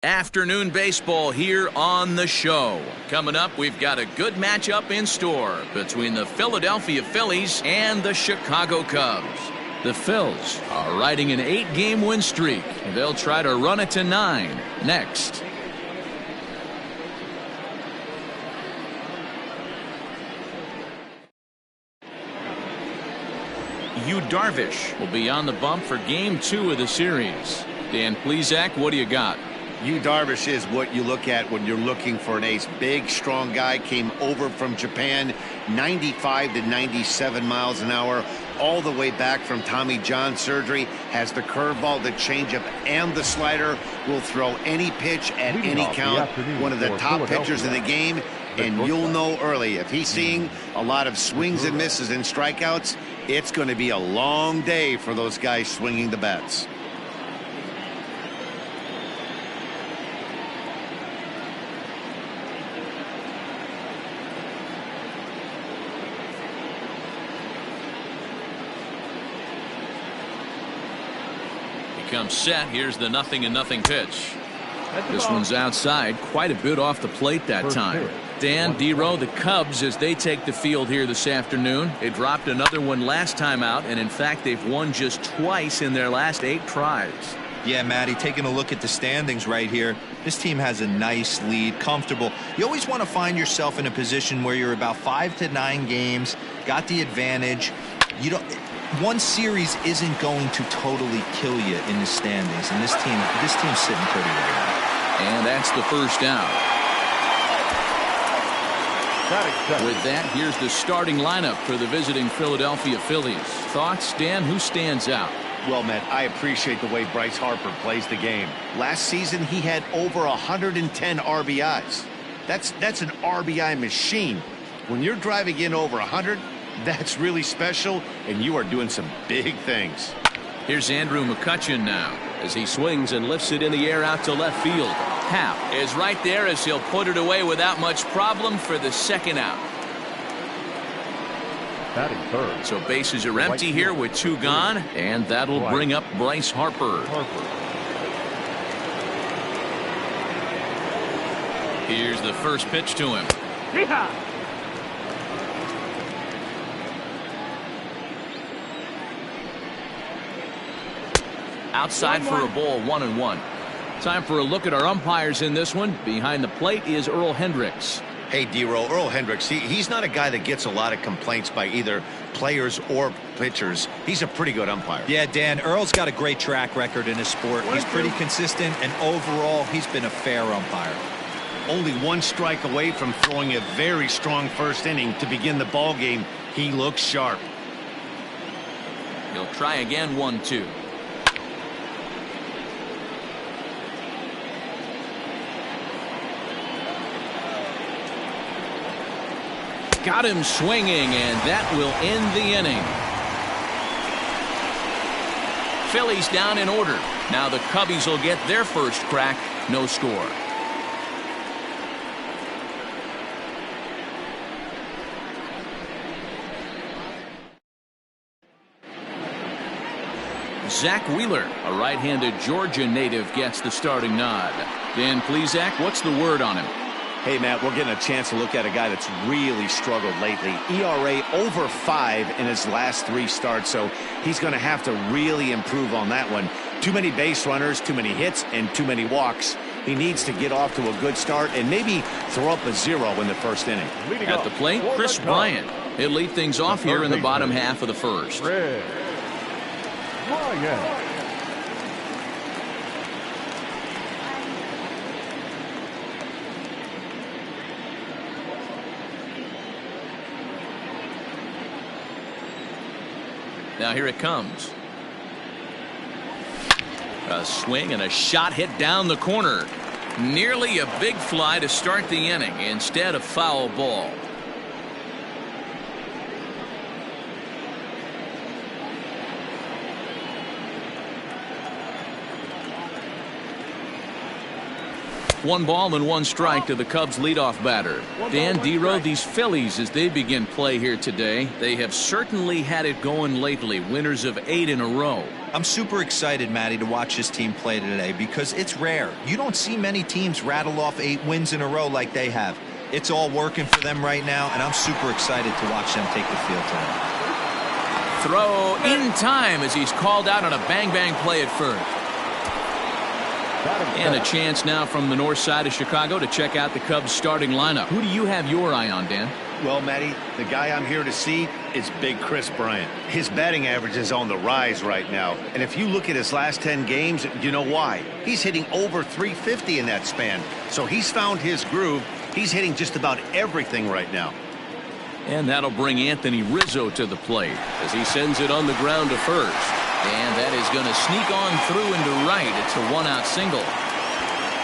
Afternoon baseball here on the show. Coming up, we've got a good matchup in store between the Philadelphia Phillies and the Chicago Cubs. The Phils are riding an 8-game win streak. They'll try to run it to 9 next. Yu Darvish will be on the bump for Game 2 of the series. Dan Plesac, what do you got? Yu Darvish is what you look at when you're looking for an ace. Big, strong guy, came over from Japan, 95 to 97 miles an hour, all the way back from Tommy John surgery, has the curveball, the changeup, and the slider, will throw any pitch at any count. One of the top pitchers in the game, and you'll know early. If he's seeing a lot of swings and misses and strikeouts, it's going to be a long day for those guys swinging the bats. Comes set. Here's the 0-0 pitch. This one's outside, quite a bit off the plate that time. Dan, D-Row, the Cubs, as they take the field here this afternoon. They dropped another one last time out, and in fact they've won just twice in their last 8 tries. Yeah, Matty, taking a look at the standings right here, this team has a nice lead, comfortable. You always want to find yourself in a position where you're about 5 to 9 games, got the advantage. You don't. One series isn't going to totally kill you in the standings, and this team's sitting pretty well. And that's the first out. With that, here's the starting lineup for the visiting Philadelphia Phillies. Thoughts, Dan? Who stands out? Well, Matt, I appreciate the way Bryce Harper plays the game. Last season, he had over 110 RBIs. That's an RBI machine. When you're driving in over 100, that's really special, and you are doing some big things. Here's Andrew McCutchen now as he swings and lifts it in the air out to left field. Happ is right there as he'll put it away without much problem for the second out. Batting third. So bases are empty here with 2 gone, and that'll bring up Bryce Harper. Here's the first pitch to him. Yeehaw! Outside for a ball, 1-1. Time for a look at our umpires in this one. Behind the plate is Earl Hendricks. Hey, D-Row, Earl Hendricks, he's not a guy that gets a lot of complaints by either players or pitchers. He's a pretty good umpire. Yeah, Dan, Earl's got a great track record in his sport. He's pretty consistent, and overall, he's been a fair umpire. Only 1 strike away from throwing a very strong first inning to begin the ball game. He looks sharp. He'll try again, 1-2. Got him swinging, and that will end the inning. Phillies down in order. Now the Cubbies will get their first crack. No score. Zach Wheeler, a right-handed Georgia native, gets the starting nod. Dan Plesac, what's the word on him? Hey, Matt, we're getting a chance to look at a guy that's really struggled lately. ERA over 5 in his last 3 starts, so he's going to have to really improve on that one. Too many base runners, too many hits, and too many walks. He needs to get off to a good start and maybe throw up a 0 in the first inning. At the plate, Chris Bryant. He'll lead things off here in the bottom half of the first. Now here it comes. A swing and a shot hit down the corner. Nearly a big fly to start the inning. Instead, a foul ball. 1 ball and 1 strike to the Cubs leadoff batter. Dan Dero, these Phillies, as they begin play here today, they have certainly had it going lately. Winners of 8 in a row. I'm super excited, Matty, to watch this team play today because it's rare. You don't see many teams rattle off 8 wins in a row like they have. It's all working for them right now, and I'm super excited to watch them take the field today. Throw in time as he's called out on a bang-bang play at first. And a chance now from the north side of Chicago to check out the Cubs starting lineup. Who do you have your eye on, Dan? Well, Matty, the guy I'm here to see is Big Chris Bryant. His batting average is on the rise right now. And if you look at his last 10 games, you know why. He's hitting over 350 in that span. So he's found his groove. He's hitting just about everything right now. And that'll bring Anthony Rizzo to the plate as he sends it on the ground to first. And that is going to sneak on through into right. It's a 1-out single.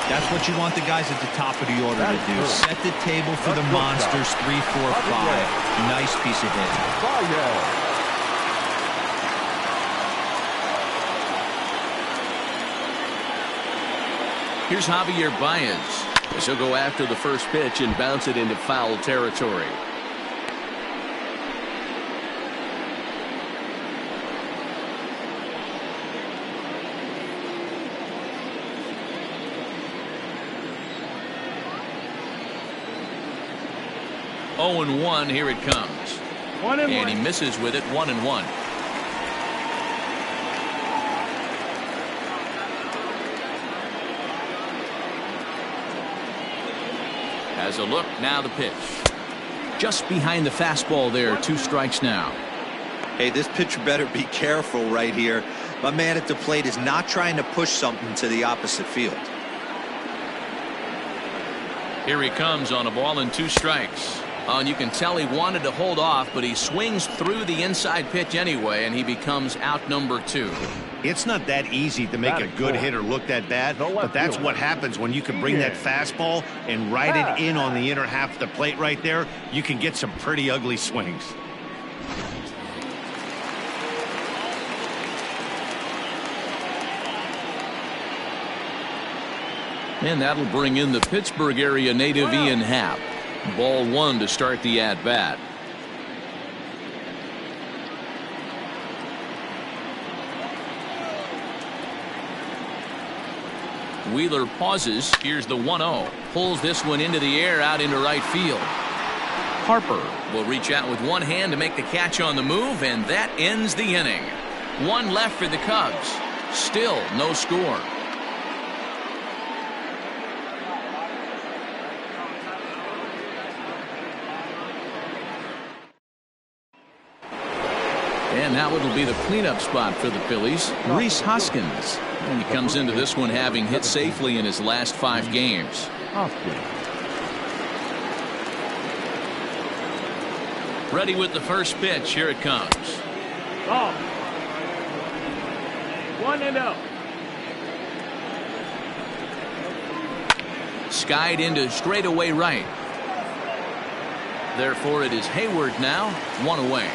That's what you want the guys at the top of the order to do. Set the table for the monsters. 3, 4, 5. Nice piece of hitting. Here's Javier Baez as he'll go after the first pitch and bounce it into foul territory. Oh, 0-1, here it comes. And he misses with it, 1-1. Has a look, now the pitch. Just behind the fastball there, 2 strikes now. Hey, this pitcher better be careful right here. My man at the plate is not trying to push something to the opposite field. Here he comes on a ball and 2 strikes. And you can tell he wanted to hold off, but he swings through the inside pitch anyway, and he becomes out number 2. It's not that easy to make a good hitter look that bad, but that's what happens when you can bring that fastball and ride it in on the inner half of the plate right there. You can get some pretty ugly swings. And that'll bring in the Pittsburgh area native Ian Happ. Ball 1 to start the at-bat. Wheeler pauses. Here's the 1-0. Pulls this one into the air out into right field. Harper will reach out with one hand to make the catch on the move, and that ends the inning. 1 left for the Cubs. Still no score. And now it'll be the cleanup spot for the Phillies. Rhys Hoskins. And he comes into this one having hit safely in his last 5 games. Ready with the first pitch. Here it comes. 1-0. Skied into straightaway right. Therefore, it is Hayward now, 1 away.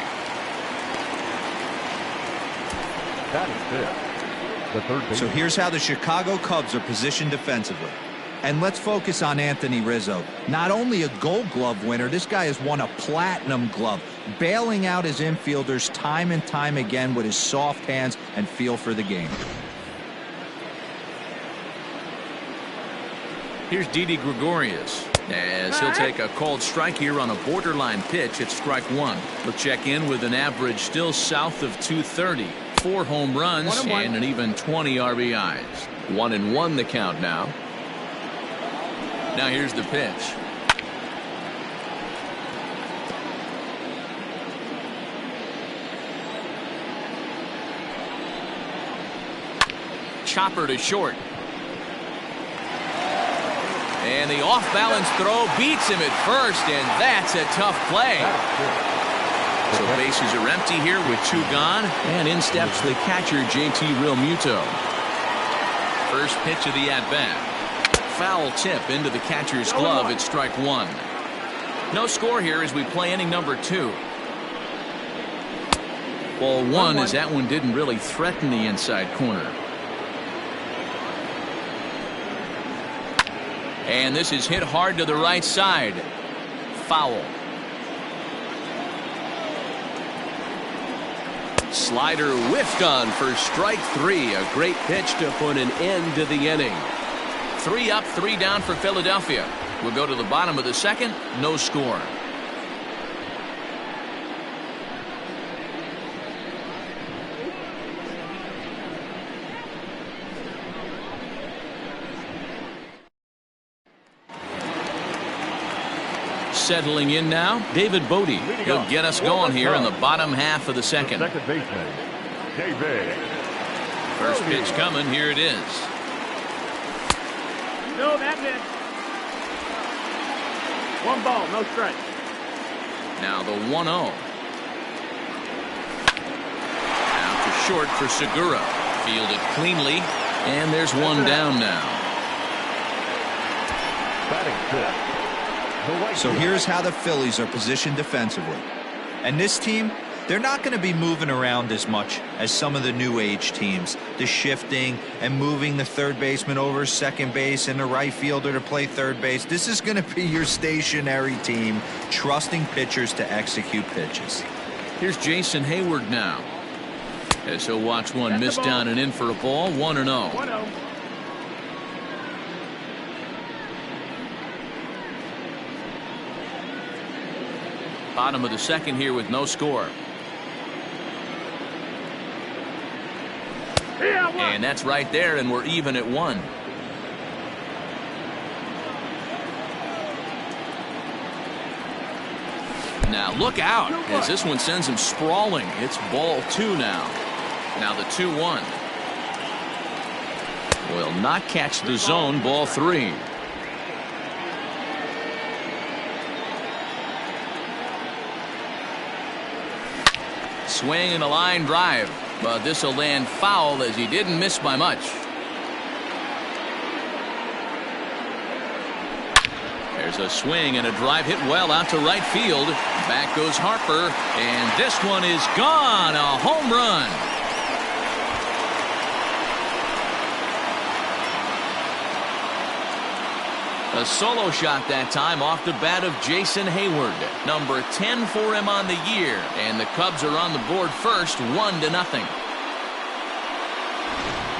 So here's how the Chicago Cubs are positioned defensively. And let's focus on Anthony Rizzo. Not only a Gold Glove winner, this guy has won a Platinum Glove, bailing out his infielders time and time again with his soft hands and feel for the game. Here's Didi Gregorius as he'll take a called strike here on a borderline pitch at strike 1. He'll check in with an average still south of 230. 4 home runs and an even 20 RBIs. 1-1 the count now. Now here's the pitch. Chopper to short. And the off-balance throw beats him at first, and that's a tough play. So bases are empty here with 2 gone, and in steps the catcher, JT Realmuto. First pitch of the at-bat. Foul tip into the catcher's glove at strike 1. No score here as we play inning number 2. Ball 1 as that one didn't really threaten the inside corner. And this is hit hard to the right side. Foul. Slider whiffed on for strike 3. A great pitch to put an end to the inning. 3 up, 3 down for Philadelphia. We'll go to the bottom of the second. No score. Settling in now, David Bodie. He'll get us going here in the bottom half of the second. Second baseman, David. First pitch coming. Here it is. No, that's it. 1 ball, no strike. Now the 1-0. Out to short for Segura. Fielded cleanly, and there's one down now. Batting fifth. So here's how the Phillies are positioned defensively. And this team, they're not going to be moving around as much as some of the new age teams. The shifting and moving the third baseman over second base and the right fielder to play third base. This is going to be your stationary team, trusting pitchers to execute pitches. Here's Jason Hayward now. As he'll watch one miss down and in for a ball. 1-0. 1-0. Bottom of the second here with no score. And that's right there, and we're even at 1. Now look out as this one sends him sprawling. It's ball 2 now. Now the 2-1. Will not catch the zone. Ball 3. Swing and a line drive, but this will land foul as he didn't miss by much. There's a swing and a drive hit well out to right field. Back goes Harper, and this one is gone. A home run. A solo shot that time off the bat of Jason Hayward. Number 10 for him on the year. And the Cubs are on the board first, 1-0.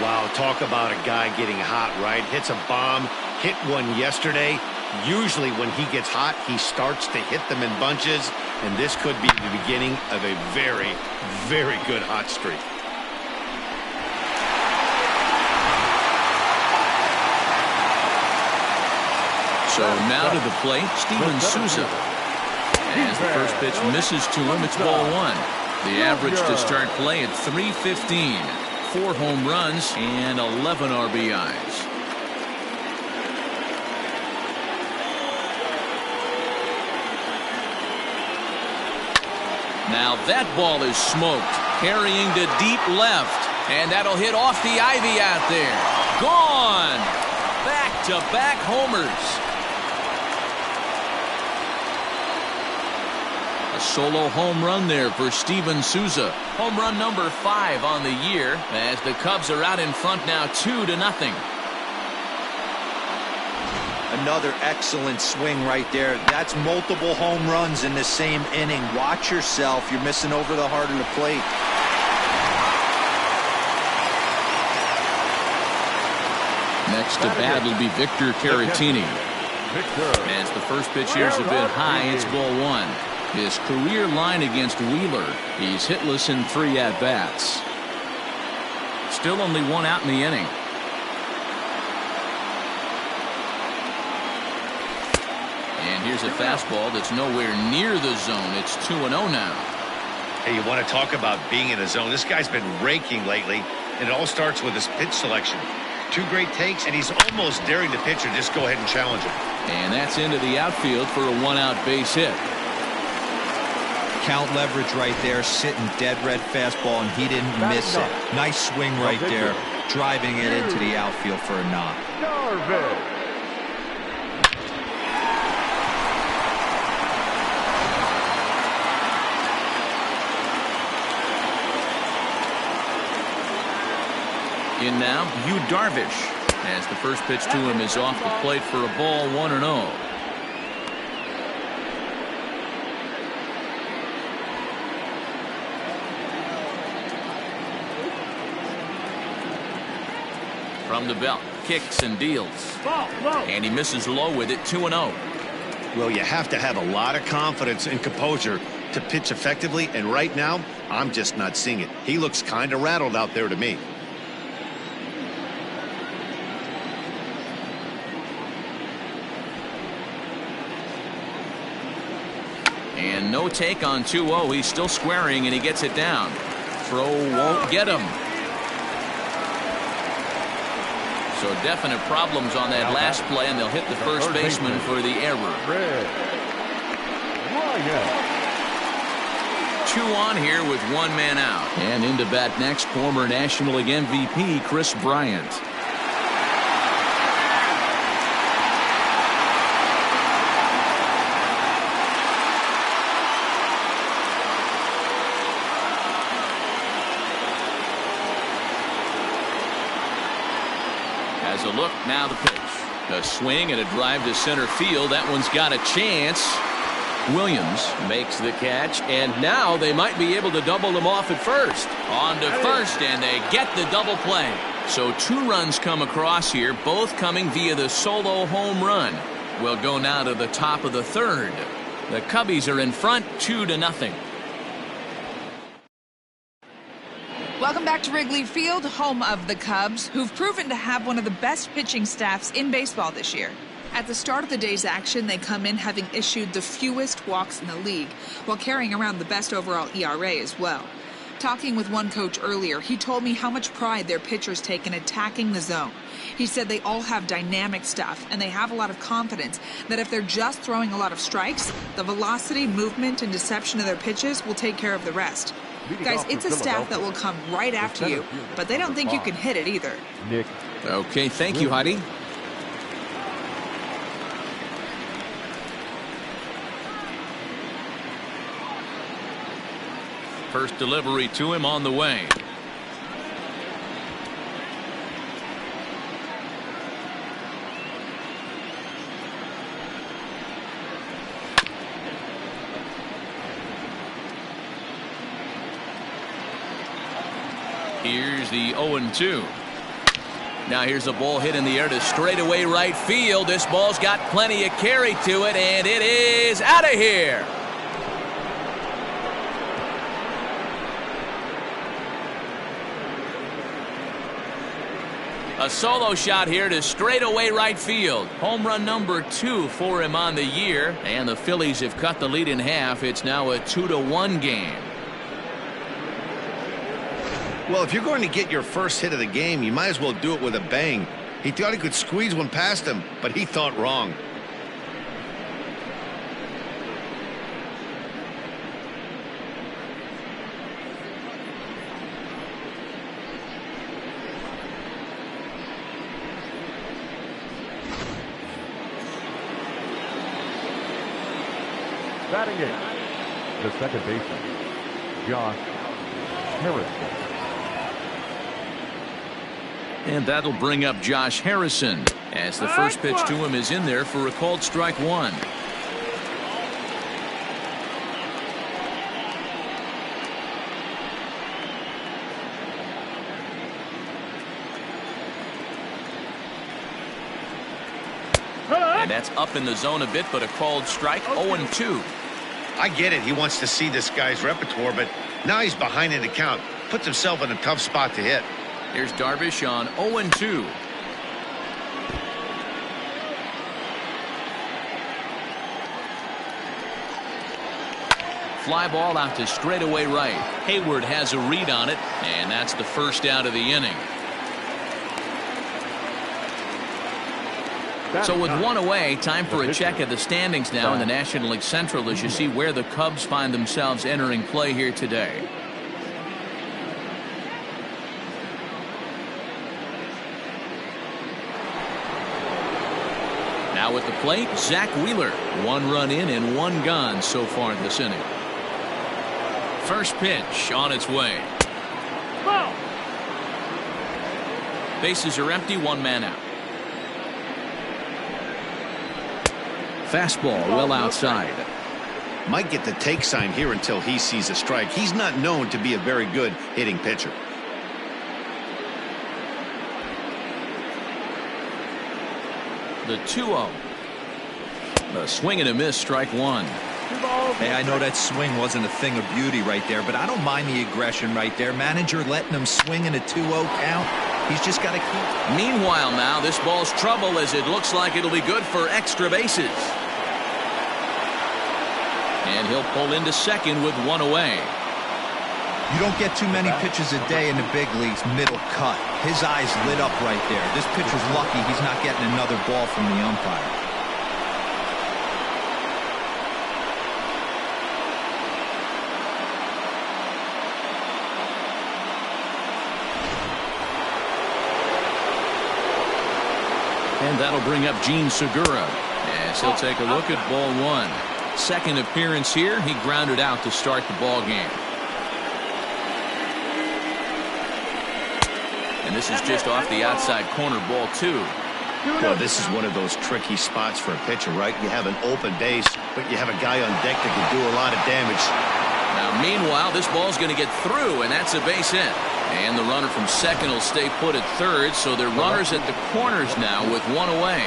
Wow, talk about a guy getting hot, right? Hits a bomb, hit one yesterday. Usually when he gets hot, he starts to hit them in bunches. And this could be the beginning of a very, very good hot streak. So now to the plate, Steven Souza. As the first pitch misses to him, it's ball 1. The average to start play at .315. 4 home runs and 11 RBIs. Now that ball is smoked, carrying to deep left, and that'll hit off the ivy out there. Gone! Back-to-back homers. Solo home run there for Steven Souza. Home run number 5 on the year as the Cubs are out in front now 2-0. Another excellent swing right there. That's multiple home runs in the same inning. Watch yourself. You're missing over the heart of the plate. Next to bat will be Victor Caratini. As the first pitch here is a bit high, it's ball 1. His career line against Wheeler. He's hitless in 3 at-bats. Still only 1 out in the inning. And here's a fastball that's nowhere near the zone. It's 2-0 now. Hey, you want to talk about being in the zone? This guy's been raking lately, and it all starts with his pitch selection. 2 great takes, and he's almost daring the pitcher just go ahead and challenge him. And that's into the outfield for a 1-out base hit. Count leverage right there, sitting dead red fastball, and he didn't miss it. Nice swing right there, driving it into the outfield for a knock. In now, Yu Darvish. As the first pitch to him is off the plate for a ball, 1-0. From the belt, kicks and deals. And he misses low with it, 2-0. Well, you have to have a lot of confidence and composure to pitch effectively, and right now, I'm just not seeing it. He looks kind of rattled out there to me. And no take on 2-0. He's still squaring, and he gets it down. Throw won't get him. So definite problems on that last play, and they'll hit the first baseman for the error. 2 on here with 1 man out. And into bat next, former National League MVP Chris Bryant. As a look, now the pitch. A swing and a drive to center field. That one's got a chance. Williams makes the catch, and now they might be able to double them off at first. On to first, and they get the double play. So 2 runs come across here, both coming via the solo home run. We'll go now to the top of the 3rd. The Cubbies are in front, 2-0. Welcome back to Wrigley Field, home of the Cubs, who've proven to have one of the best pitching staffs in baseball this year. At the start of the day's action, they come in having issued the fewest walks in the league, while carrying around the best overall ERA as well. Talking with one coach earlier, he told me how much pride their pitchers take in attacking the zone. He said they all have dynamic stuff, and they have a lot of confidence that if they're just throwing a lot of strikes, the velocity, movement, and deception of their pitches will take care of the rest. Guys, it's a staff that will come right after you, but they don't think you can hit it either. Nick. Okay, thank you, Heidi. First delivery to him on the way. Here's the 0-2. Now here's a ball hit in the air to straightaway right field. This ball's got plenty of carry to it, and it is out of here. A solo shot here to straightaway right field. Home run number 2 for him on the year, and the Phillies have cut the lead in half. It's now a 2-1 game. Well, if you're going to get your first hit of the game, you might as well do it with a bang. He thought he could squeeze one past him, but he thought wrong. Batting it, the second baseman, Josh Harrison. And that'll bring up Josh Harrison, as the first pitch to him is in there for a called strike 1. And that's up in the zone a bit, but a called strike, 0-2. I get it. He wants to see this guy's repertoire, but now he's behind in the count. Puts himself in a tough spot to hit. Here's Darvish on 0-2. Fly ball out to straightaway right. Hayward has a read on it, and that's the first out of the inning. So with 1 away, time for a check of the standings now in the National League Central as you see where the Cubs find themselves entering play here today. Now at the plate, Zach Wheeler. 1 run in and 1 gone so far this inning. First pitch on its way. Bases are empty, 1 man out. Fastball well outside. Might get the take sign here until he sees a strike. He's not known to be a very good hitting pitcher. The 2-0. A swing and a miss, strike one. Hey, I know that swing wasn't a thing of beauty right there, but I don't mind the aggression right there. Manager letting him swing in a 2-0 count. He's just got to keep. Meanwhile, now this ball's trouble as it looks like it'll be good for extra bases. And he'll pull into second with one away. You don't get too many pitches a day in the big leagues. Middle cut. His eyes lit up right there. This pitcher's lucky he's not getting another ball from the umpire. And that'll bring up Gene Segura as he'll take a look at ball one. Second appearance here. He grounded out to start the ball game. And this is just off the outside corner, ball two. Well, this is one of those tricky spots for a pitcher, right? You have an open base, but you have a guy on deck that can do a lot of damage. Now, meanwhile, this ball's going to get through, and that's a base hit. And the runner from second will stay put at third, so they're runners at the corners now with one away.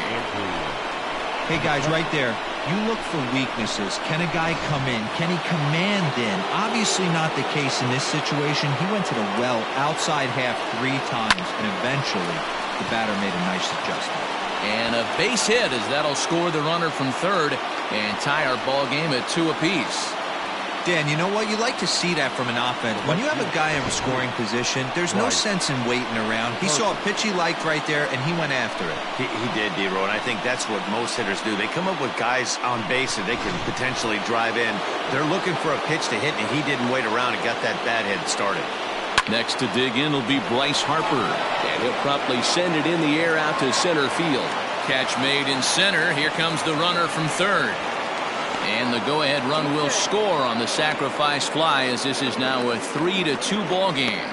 Hey, guys, right there. You look for weaknesses. Can a guy come in? Can he command in? Obviously not the case in this situation. He went to the well outside half 3 times, and eventually the batter made a nice adjustment. And a base hit as that'll score the runner from third and tie our ball game at 2 apiece. Dan, you know what? You like to see that from an offense. When you have a guy in a scoring position, there's no sense in waiting around. He saw a pitch he liked right there, and he went after it. He did, D-Row, and I think that's what most hitters do. They come up with guys on base that they can potentially drive in. They're looking for a pitch to hit, and he didn't wait around and got that bat head started. Next to dig in will be Bryce Harper, and he'll promptly send it in the air out to center field. Catch made in center. Here comes the runner from third. And the go-ahead run will score on the sacrifice fly as this is now a 3-2 ball game.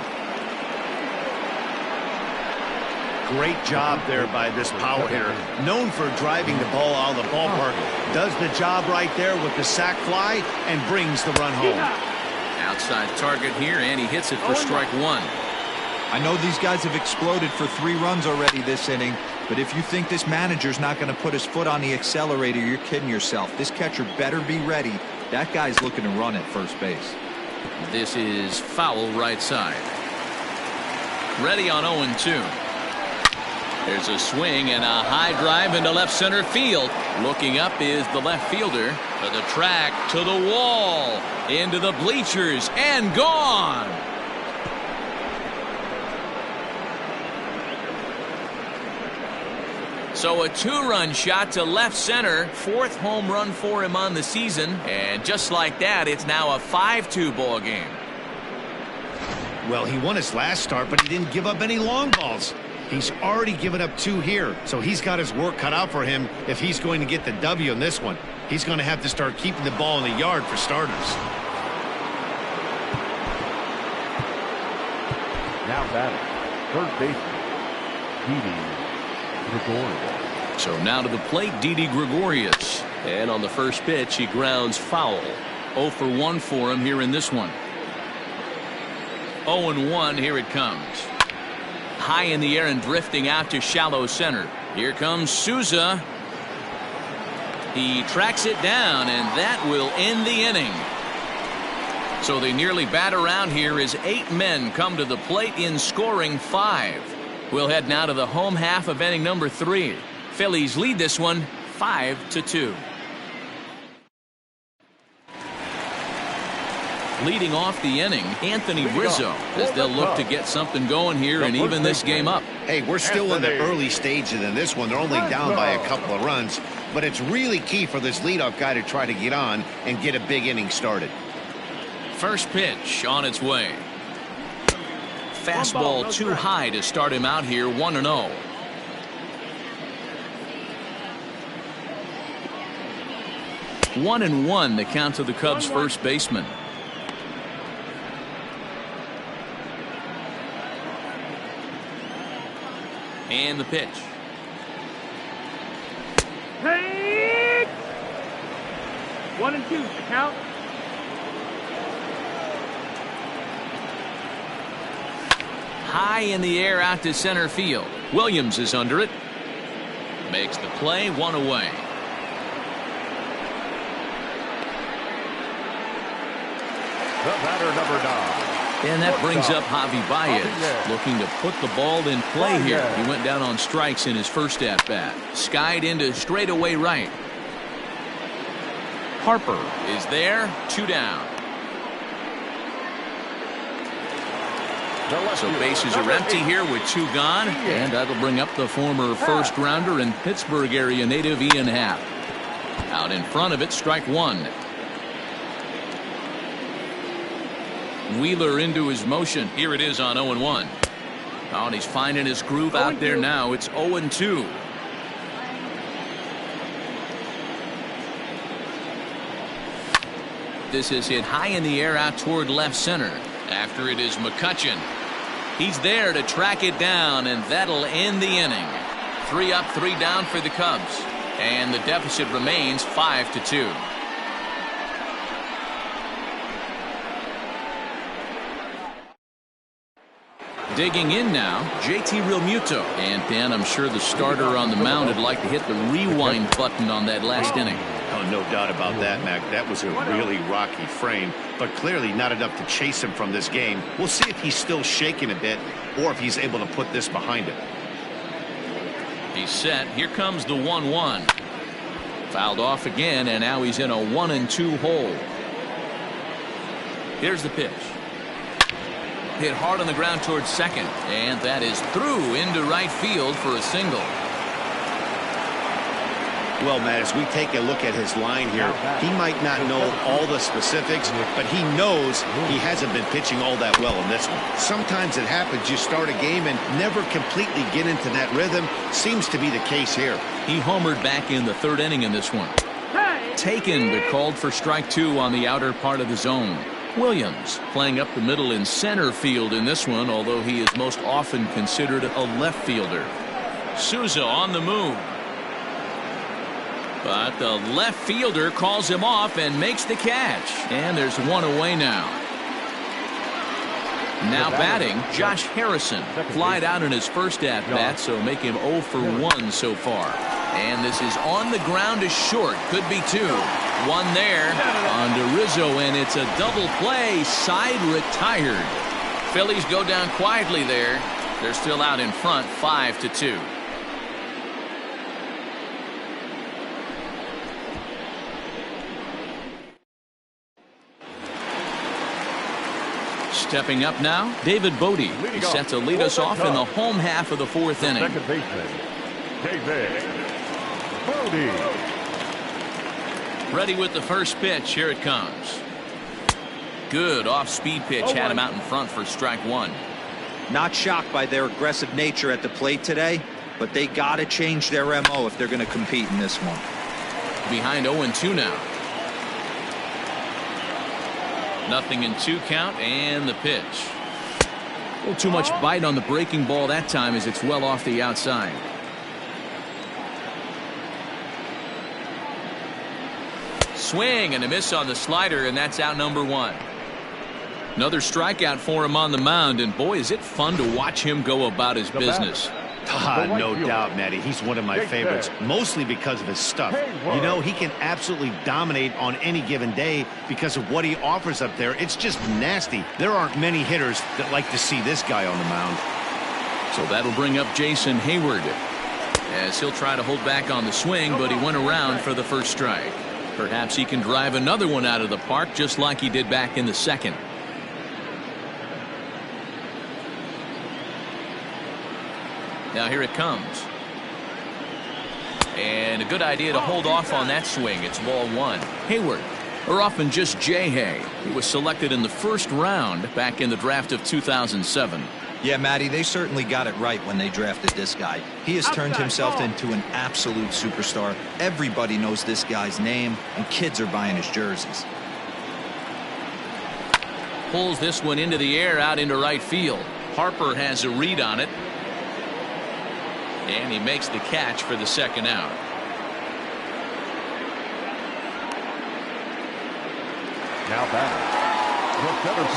Great job there by this power hitter. Known for driving the ball out of the ballpark. Does the job right there with the sac fly and brings the run home. Outside target here, and he hits it for strike one. I know these guys have exploded for 3 runs already this inning, but if you think this manager's not going to put his foot on the accelerator, you're kidding yourself. This catcher better be ready. That guy's looking to run at first base. This is foul right side. Ready on 0-2. There's a swing and a high drive into left center field. Looking up is the left fielder. To the track, to the wall, into the bleachers, and gone. So a 2-run shot to left center, 4th home run for him on the season, and just like that, it's now a 5-2 ball game. Well, he won his last start, but he didn't give up any long balls. He's already given up 2 here, so he's got his work cut out for him if he's going to get the W in this one. He's going to have to start keeping the ball in the yard for starters. Now batting, third baseman, Didi Gregorius. So now to the plate, Didi Gregorius. And on the first pitch, he grounds foul. 0 for 1 for him here in this one. 0-1, here it comes. High in the air and drifting out to shallow center. Here comes Souza. He tracks it down, and that will end the inning. So they nearly bat around here as 8 men come to the plate in scoring 5. We'll head now to the home half of inning number 3. Phillies lead this one 5-2. Leading off the inning, Anthony Rizzo, as they'll look to get something going here and even this game up. Hey, we're still in the early stages in this one. They're only down by a couple of runs, but it's really key for this leadoff guy to try to get on and get a big inning started. First pitch on its way. Fastball too high to start him out here, 1-0. One and one, the count to the Cubs' first baseman. And the pitch. 1 and 2, count. High in the air out to center field. Williams is under it. Makes the play, 1 away. The batter, number 9. And that brings up Javi Baez, looking to put the ball in play here. He went down on strikes in his first at-bat. Skied into straightaway right. Harper is there, 2 down. So bases are empty here with 2 gone, and that'll bring up the former first-rounder and Pittsburgh area native Ian Happ. Out in front of it, strike 1. Wheeler into his motion. Here it is on 0-1. Oh, and he's finding his groove out there now. It's 0-2. This is hit high in the air out toward left center. After it is McCutchen. He's there to track it down, and that'll end the inning. 3 up, 3 down for the Cubs. And the deficit remains 5-2. Digging in now, JT Realmuto. And Dan, I'm sure the starter on the mound would like to hit the rewind button on that last inning. Oh, no doubt about that, Mac. That was a really rocky frame, but clearly not enough to chase him from this game. We'll see if he's still shaking a bit or if he's able to put this behind him. He's set. Here comes the 1-1. Fouled off again, and now he's in a 1-2 hole. Here's the pitch. Hit hard on the ground towards second, and that is through into right field for a single. Well, Matt, as we take a look at his line here, he might not know all the specifics, but he knows he hasn't been pitching all that well in this one. Sometimes it happens, you start a game and never completely get into that rhythm. Seems to be the case here. He homered back in the 3rd inning in this one. Taken, but called for strike 2 on the outer part of the zone. Williams playing up the middle in center field in this one, although he is most often considered a left fielder. Souza on the move. But the left fielder calls him off and makes the catch. And there's 1 away now. Now batting, Josh Harrison. Flied out in his first at-bat, so make him 0 for 1 so far. And this is on the ground to short. Could be 2. 1 there on to Rizzo, and it's a double play. Side retired. Phillies go down quietly there. They're still out in front, 5-2. Stepping up now, David Bodie. He's set to lead us off in the home half of the 4th inning. Second baseman, David Bodie. Ready with the first pitch. Here it comes. Good off-speed pitch. Had him out in front for strike 1. Not shocked by their aggressive nature at the plate today, but they got to change their MO if they're going to compete in this one. Behind 0-2 now. 0-2 count, and the pitch. A little too much bite on the breaking ball that time as it's well off the outside. Swing and a miss on the slider, and that's out number 1. Another strikeout for him on the mound, and boy, is it fun to watch him go about his business. No doubt, Matty. He's one of my favorites, mostly because of his stuff. You know, he can absolutely dominate on any given day because of what he offers up there. It's just nasty. There aren't many hitters that like to see this guy on the mound. So that'll bring up Jason Hayward, as he'll try to hold back on the swing, but he went around for the first strike. Perhaps he can drive another one out of the park just like he did back in the 2nd. Now here it comes. And a good idea to hold off on that swing. It's ball 1. Hayward, or often just J-Hay. He was selected in the 1st round back in the draft of 2007. Yeah, Matty, they certainly got it right when they drafted this guy. He has turned himself into an absolute superstar. Everybody knows this guy's name, and kids are buying his jerseys. Pulls this one into the air out into right field. Harper has a read on it. And he makes the catch for the 2nd out. Now batting.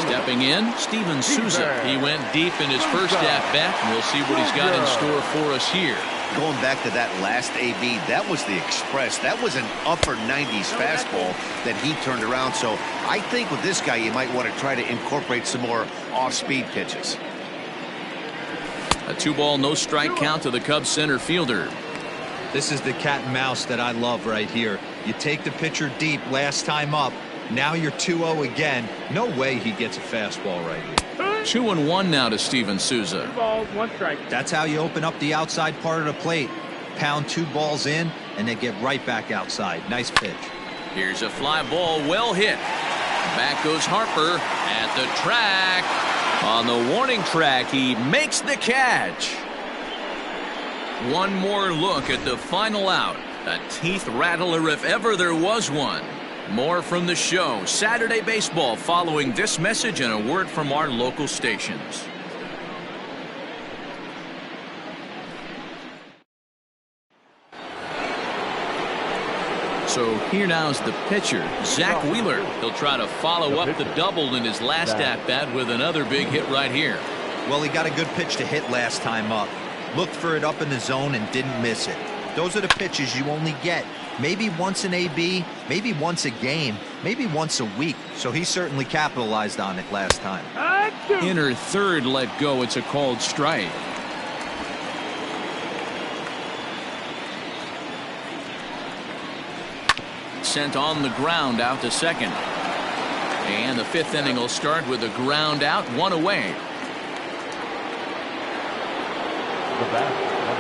Stepping in, Steven Souza. He went deep in his first at-bat. We'll see what he's got in store for us here. Going back to that last AB, that was the express. That was an upper 90s fastball that he turned around. So I think with this guy, you might want to try to incorporate some more off-speed pitches. A 2-ball, no strike count to the Cubs center fielder. This is the cat and mouse that I love right here. You take the pitcher deep last time up. Now you're 2-0 again. No way he gets a fastball right here. 2-1 now to Steven Souza. 2 balls, 1 strike. That's how you open up the outside part of the plate. Pound 2 balls in and then get right back outside. Nice pitch. Here's a fly ball, well hit. Back goes Harper at the track. On the warning track, he makes the catch. One more look at the final out. A teeth rattler if ever there was one. More from the show. Saturday Baseball following this message and a word from our local stations. So here now is the pitcher, Zach Wheeler. He'll try to follow up the double in his last at-bat with another big hit right here. Well, he got a good pitch to hit last time up. Looked for it up in the zone and didn't miss it. Those are the pitches you only get maybe once an AB, maybe once a game, maybe once a week. So he certainly capitalized on it last time. Inner third let go. It's a called strike. Sent on the ground out to second. And the 5th inning will start with a ground out, 1 away.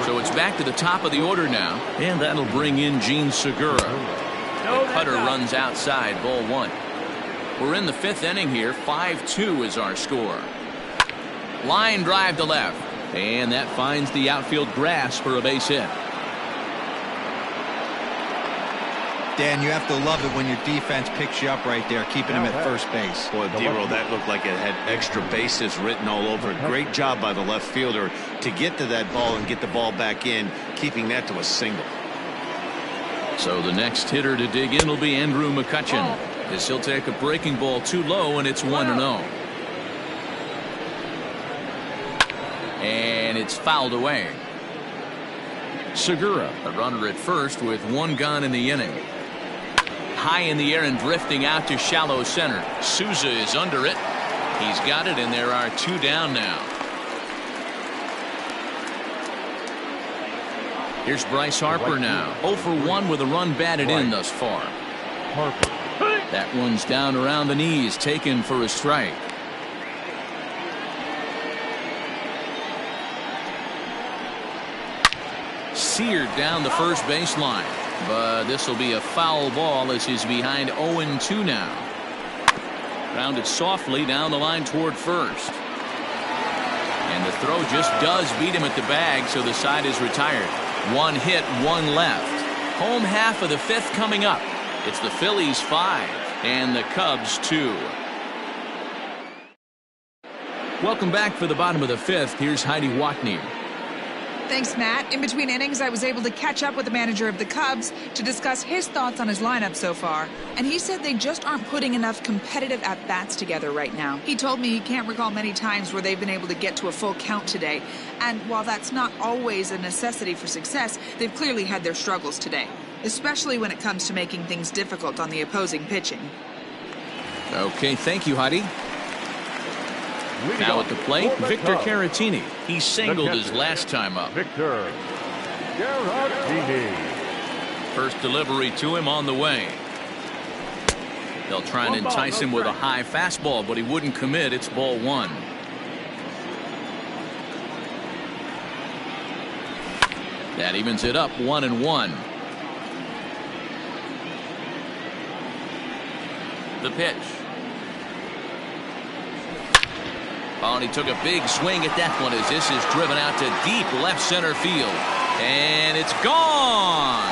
So it's back to the top of the order now, and that'll bring in Gene Segura. The cutter runs outside, ball 1. We're in the 5th inning here. 5-2 is our score. Line drive to left, and that finds the outfield grass for a base hit. Dan, you have to love it when your defense picks you up right there, keeping him at first base. Boy, D-Roll, that looked like it had extra bases written all over it. Great job by the left fielder to get to that ball and get the ball back in, keeping that to a single. So the next hitter to dig in will be Andrew McCutchen, as he'll take a breaking ball too low, and it's 1-0. And it's fouled away. Segura, a runner at first with 1 gone in the inning. High in the air and drifting out to shallow center. Souza is under it. He's got it, and there are 2 down now. Here's Bryce Harper now. 0 for 1 with a run batted in thus far. That one's down around the knees, taken for a strike. Seared down the first baseline. But this will be a foul ball as he's behind 0-2 now. Rounded softly down the line toward first. And the throw just does beat him at the bag, so the side is retired. 1 hit, 1 left. Home half of the 5th coming up. It's the Phillies 5 and the Cubs 2. Welcome back for the bottom of the 5th. Here's Heidi Watney. Thanks, Matt. In between innings, I was able to catch up with the manager of the Cubs to discuss his thoughts on his lineup so far. And he said they just aren't putting enough competitive at-bats together right now. He told me he can't recall many times where they've been able to get to a full count today. And while that's not always a necessity for success, they've clearly had their struggles today, especially when it comes to making things difficult on the opposing pitching. Okay, thank you, Heidi. Now at the plate, Victor Caratini. He singled his last time up. Victor Caratini. First delivery to him on the way. They'll try and entice him with a high fastball, but he wouldn't commit. It's ball 1. That evens it up, 1-1. The pitch. Oh, and he took a big swing at that one as this is driven out to deep left center field. And it's gone.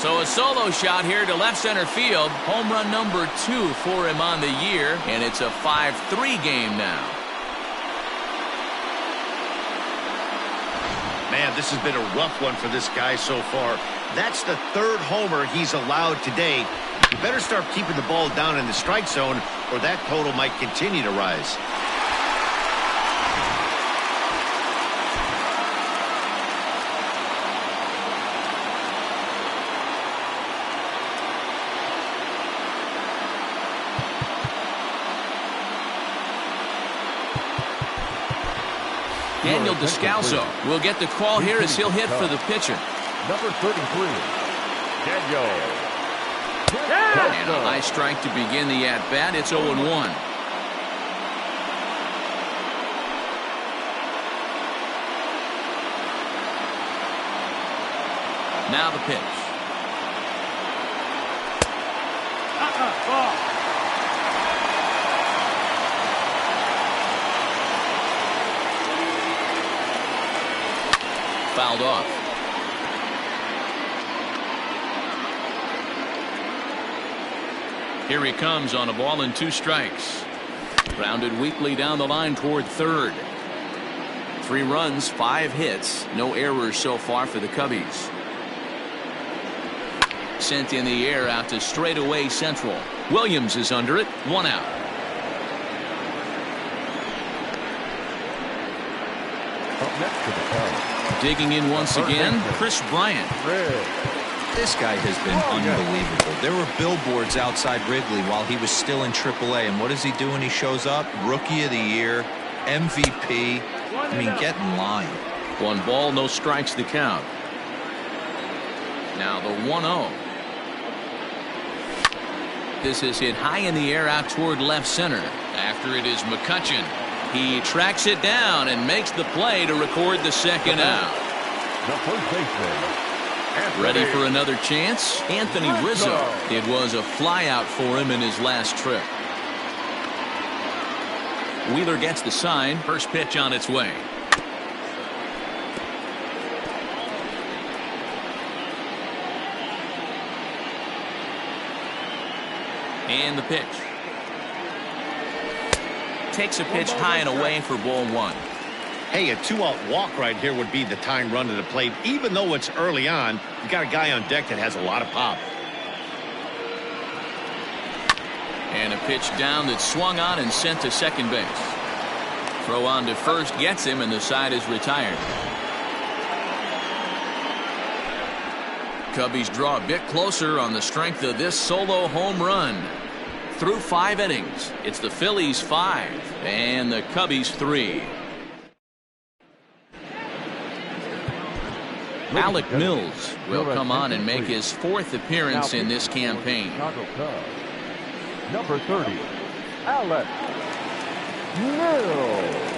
So a solo shot here to left center field. Home run number 2 for him on the year. And it's a 5-3 game now. Man, this has been a rough one for this guy so far. That's the third homer he's allowed today. You better start keeping the ball down in the strike zone, or that total might continue to rise. Daniel Descalso will get the call here as he'll hit for the pitcher. Number 33, Daniel. And a high strike to begin the at-bat. It's 0-1. Now the pitch. Ball. Fouled off. Here he comes on a ball and 2 strikes. Grounded weakly down the line toward third. 3 runs, 5 hits, no errors so far for the Cubbies. Sent in the air out to straightaway central. Williams is under it. 1 out. Up next to the count. Digging in once again, Chris Bryant. This guy has been unbelievable. There were billboards outside Wrigley while he was still in AAA, and what does he do when he shows up? Rookie of the Year, MVP. I mean, get in line. 1 ball, no strikes to count. Now the 1-0. This is hit high in the air out toward left center. After it is McCutchen. He tracks it down and makes the play to record the second out. The first baseman. Ready for another chance? Anthony Rizzo. It was a flyout for him in his last trip. Wheeler gets the sign. First pitch on its way. And the pitch. Takes a pitch high and away for ball 1. Hey, a 2-out walk right here would be the time run to the plate. Even though it's early on, you got a guy on deck that has a lot of pop. And a pitch down that swung on and sent to second base. Throw on to first gets him, and the side is retired. Cubbies draw a bit closer on the strength of this solo home run. Through 5 innings, it's the Phillies 5 and the Cubbies 3. Alec Mills will come on and make his 4th appearance in this campaign. Number 30, Alec Mills.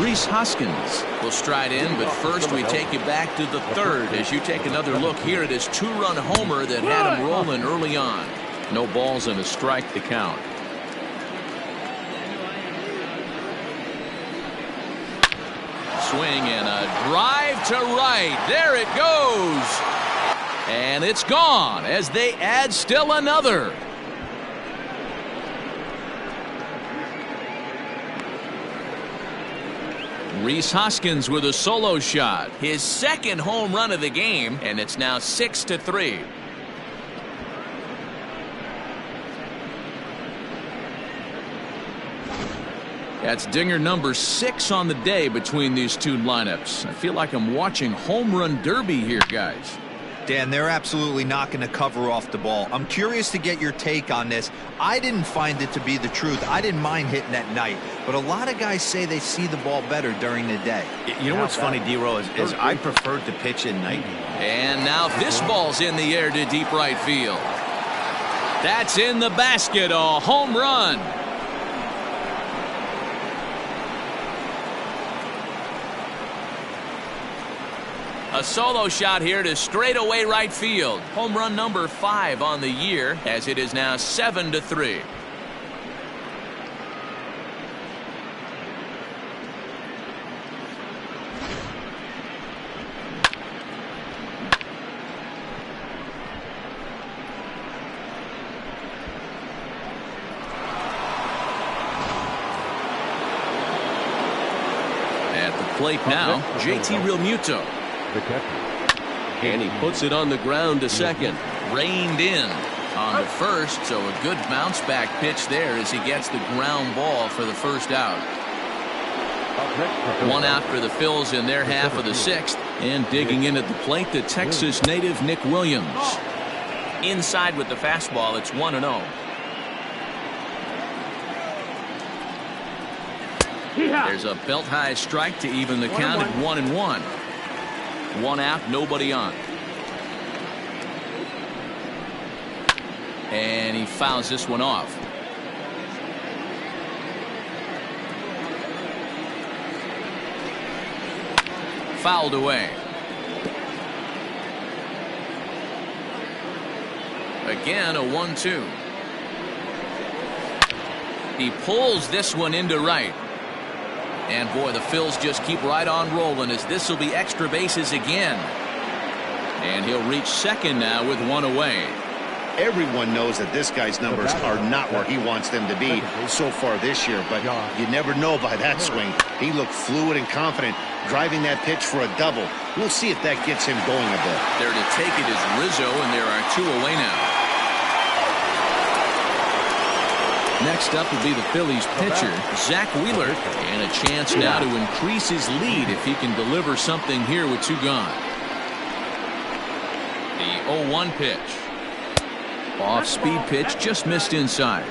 Rhys Hoskins will stride in, but first we take you back to the 3rd as you take another look here at his 2-run homer that had him rolling early on. No balls and a strike to count. Swing and a drive to right. There it goes. And it's gone as they add still another. Rhys Hoskins with a solo shot, his 2nd home run of the game, and it's now 6-3. That's dinger number 6 on the day between these 2 lineups. I feel like I'm watching home run derby here, guys. Dan, they're absolutely not going to cover off the ball. I'm curious to get your take on this. I didn't find it to be the truth. I didn't mind hitting at night, but a lot of guys say they see the ball better during the day. You know what's funny, D-Row, is I preferred to pitch at night. And now this ball's in the air to deep right field. That's in the basket, a home run. A solo shot here to straightaway right field. Home run number 5 on the year, as it is now 7-3. plate now, JT Realmuto. The catcher. And he puts it on the ground to second. Reined in on the first, so a good bounce back pitch there as he gets the ground ball for the first out. One out for the Phils in their half of the sixth, and digging in at the plate, the Texas native Nick Williams. Inside with the fastball, it's 1-0. There's a belt high strike to even the count at 1-1. One out, nobody on. And he fouls this one off. Fouled away. Again, a 1-2. He pulls this one into right. And boy, the Phils just keep right on rolling as this will be extra bases again. And he'll reach second now with one away. Everyone knows that this guy's numbers are not where he wants them to be so far this year, but you never know by that swing. He looked fluid and confident, driving that pitch for a double. We'll see if that gets him going a bit. There to take it is Rizzo, and there are two away now. Next up will be the Phillies pitcher, Zach Wheeler, and a chance now to increase his lead if he can deliver something here with two gone. The 0-1 pitch. Off-speed pitch, just missed inside.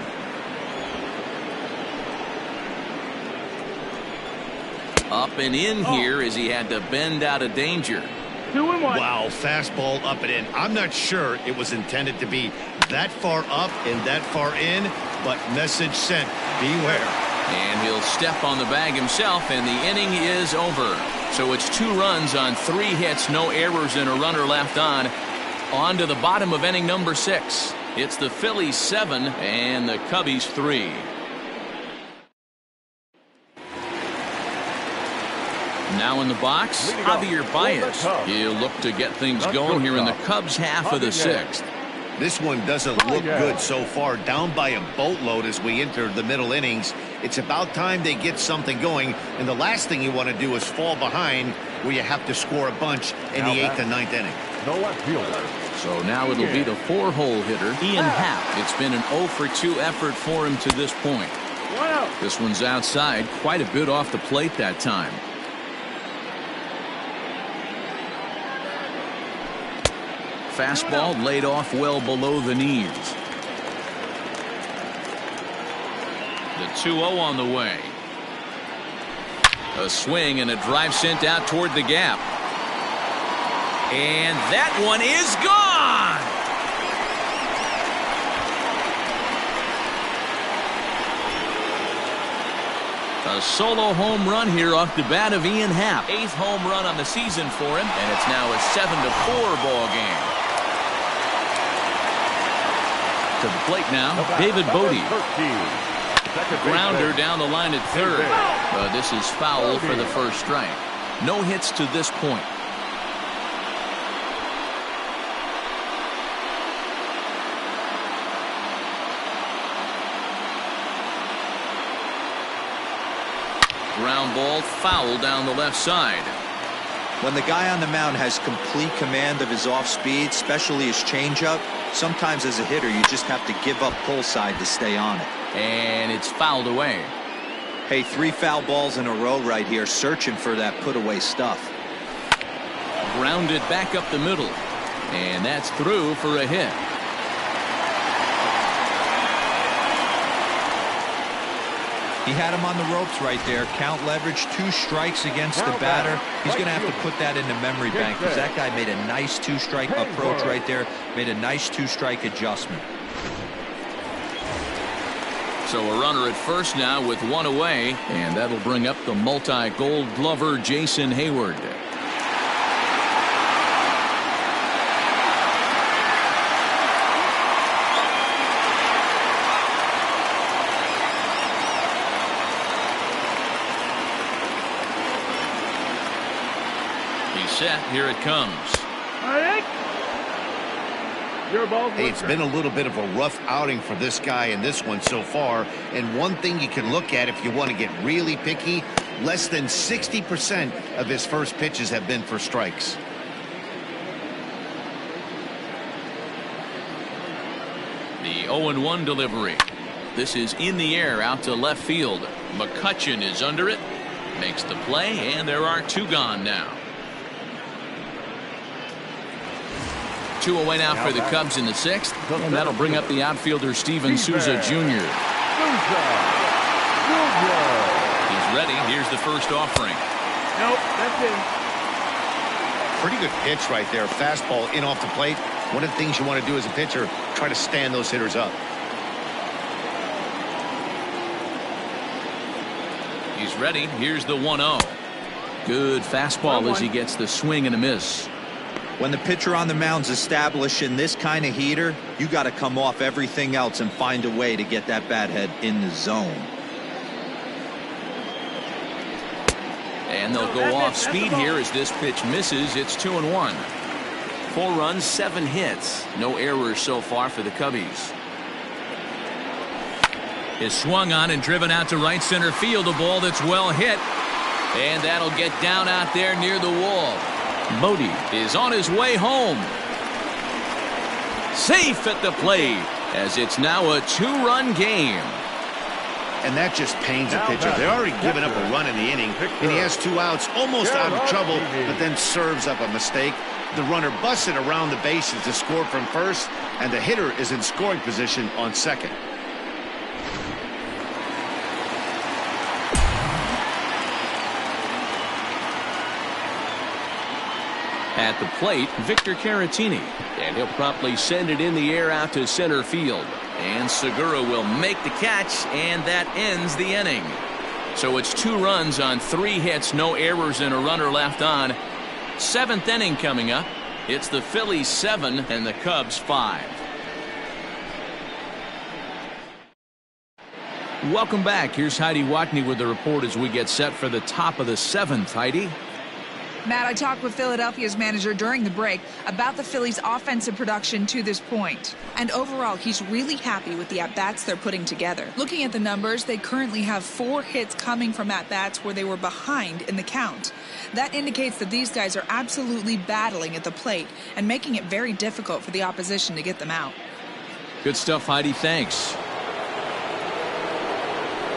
Up and in here as he had to bend out of danger. 2-1. Wow, fastball up and in. I'm not sure it was intended to be that far up and that far in, but message sent, beware. And he'll step on the bag himself, and the inning is over. So it's 2 runs on 3 hits, no errors, and a runner left on. On to the bottom of inning number 6. It's the Phillies 7 and the Cubbies 3. Now in the box, Javier Baez. He'll look to get things going here in the Cubs half of the 6th. This one doesn't look good so far. Down by a boatload as we enter the middle innings. It's about time they get something going, and the last thing you want to do is fall behind where you have to score a bunch in the 8th and 9th inning. No left fielder. So now it'll be the 4-hole hitter, Ian Happ. It's been an 0-for-2 effort for him to this point. This one's outside, quite a bit off the plate that time. Fastball laid off well below the knees. The 2-0 on the way. A swing and a drive sent out toward the gap. And that one is gone. A solo home run here off the bat of Ian Happ. 8th home run on the season for him, and it's now a 7-4 ball game. To the plate now, David Bodie. Grounder down the line at third. This is foul for the first strike. No hits to this point. Ground ball foul down the left side. When the guy on the mound has complete command of his off speed, especially his changeup, sometimes as a hitter you just have to give up pull side to stay on it. And it's fouled away. Hey, 3 foul balls in a row right here, searching for that put away stuff. Grounded back up the middle, and that's through for a hit. He had him on the ropes right there. Count leverage, 2 strikes against the batter. He's going to have to put that in the memory bank because that guy made a nice 2-strike approach right there. Made a nice 2-strike adjustment. So a runner at first now with 1 away, and that'll bring up the multi-gold glover Jason Hayward. Set. Here it comes. Hey, it's been a little bit of a rough outing for this guy in this one so far. And one thing you can look at if you want to get really picky, Less than 60% of his first pitches have been for strikes. The 0-1 delivery. This is in the air out to left field. McCutchen is under it, makes the play, and there are 2 gone now. 2 away now for the Cubs in the 6th, and that'll bring up the outfielder Steven Souza Jr. He's ready. Here's the first offering. Nope, that's it. Pretty good pitch right there. Fastball in off the plate. One of the things you want to do as a pitcher, try to stand those hitters up. He's ready. Here's the 1-0. Good fastball as he gets the swing and a miss. When the pitcher on the mound's establishing this kind of heater, you got to come off everything else and find a way to get that bat head in the zone. And they'll go off speed here as this pitch misses. It's 2-1. 4 runs, 7 hits. No errors so far for the Cubbies. Is swung on and driven out to right center field. A ball that's well hit. And that'll get down out there near the wall. Bodie is on his way home. Safe at the plate as it's now a 2-run game. And that just pains a pitcher. They're already given up a run in the inning, and he has 2 outs, almost out of trouble, but then serves up a mistake. The runner busts it around the bases to score from first, and the hitter is in scoring position on second. At the plate, Victor Caratini, and he'll promptly send it in the air out to center field. And Segura will make the catch, and that ends the inning. So it's 2 runs on 3 hits, no errors, and a runner left on. 7th inning coming up. It's the Phillies 7 and the Cubs 5. Welcome back. Here's Heidi Watney with the report as we get set for the top of the 7th. Heidi? Matt, I talked with Philadelphia's manager during the break about the Phillies' offensive production to this point. And overall, he's really happy with the at-bats they're putting together. Looking at the numbers, they currently have 4 hits coming from at-bats where they were behind in the count. That indicates that these guys are absolutely battling at the plate and making it very difficult for the opposition to get them out. Good stuff, Heidi. Thanks.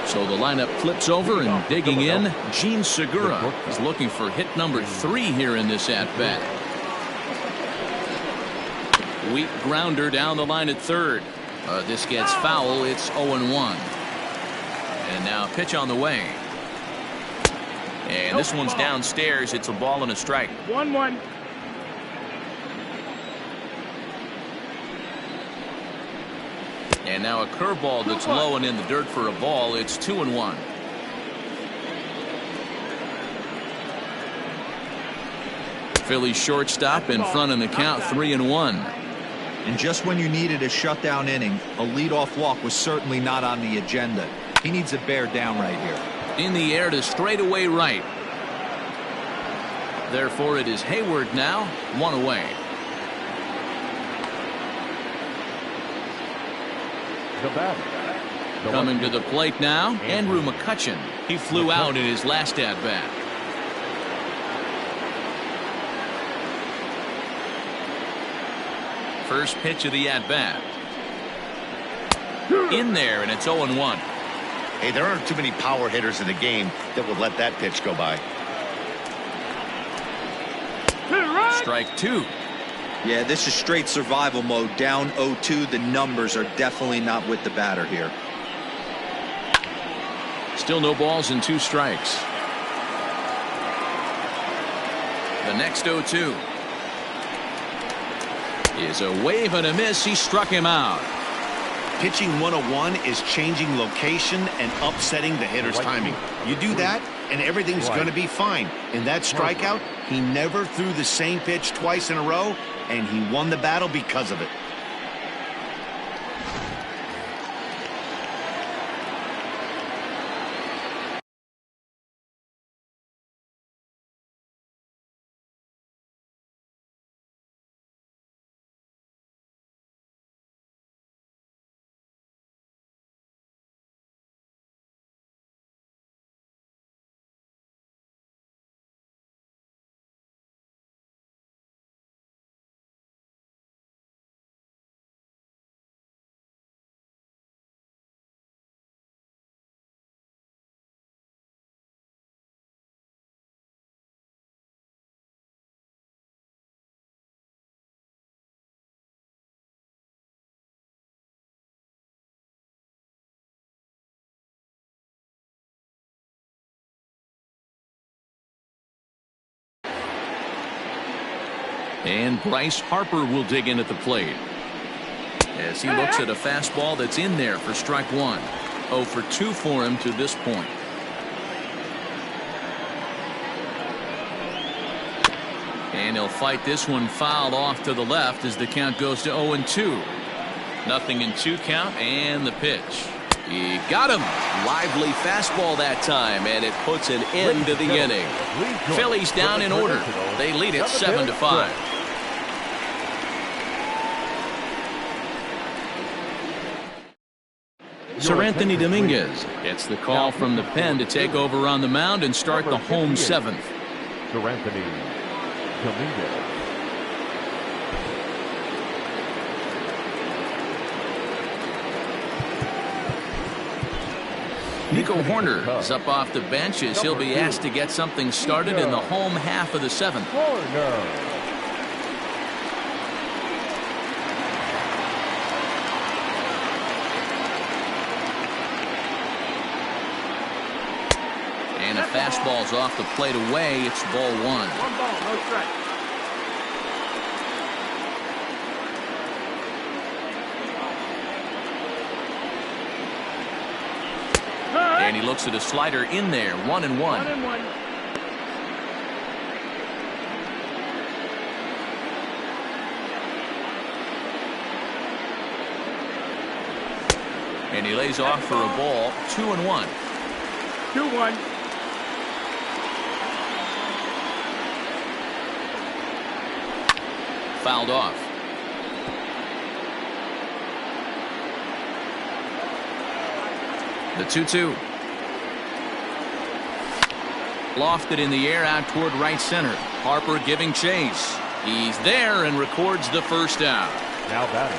So the lineup flips over, and digging in, Gene Segura is looking for hit number 3 here in this at-bat. Weak grounder down the line at third. This gets foul. It's 0-1. And now pitch on the way. And this one's downstairs. It's a ball and a strike. 1-1. And now a curveball that's low and in the dirt for a ball. It's 2-1. Phillies shortstop in front in the count, 3-1. And just when you needed a shutdown inning, a leadoff walk was certainly not on the agenda. He needs to bear down right here. In the air to straightaway right. Therefore, it is Hayward now, 1 away. Coming to the plate now, Andrew McCutchen. He flew out in his last at-bat. First pitch of the at-bat. In there, and it's 0-1. Hey, there aren't too many power hitters in the game that would let that pitch go by. Strike 2. Yeah, this is straight survival mode. Down 0-2. The numbers are definitely not with the batter here. Still no balls and 2 strikes. The next 0-2 is a wave and a miss. He struck him out. Pitching 101 is changing location and upsetting the hitter's timing. You do that, and everything's going to be fine. In that strikeout, he never threw the same pitch twice in a row, and he won the battle because of it. And Bryce Harper will dig in at the plate as he looks at a fastball that's in there for strike one. 0 for 2 for him to this point. And he'll fight this one foul off to the left as the count goes to 0-2. 0-2 count, and the pitch. He got him. Lively fastball that time, and it puts an end to the inning. Phillies down in order. They lead it 7-5. Sir Anthony Dominguez gets the call from the pen to take over on the mound and start the home seventh. Sir Anthony Dominguez. Nico Horner is up off the bench as he'll be asked to get something started in the home half of the seventh. And a fastball's off the plate away. It's ball one. 1 ball, no strike. And he looks at a slider in there. 1-1. 1-1. And he lays off for a ball. 2-1. 2-1. Fouled off. The 2-2. Lofted in the air out toward right center. Harper giving chase. He's there and records the first out. Now batting.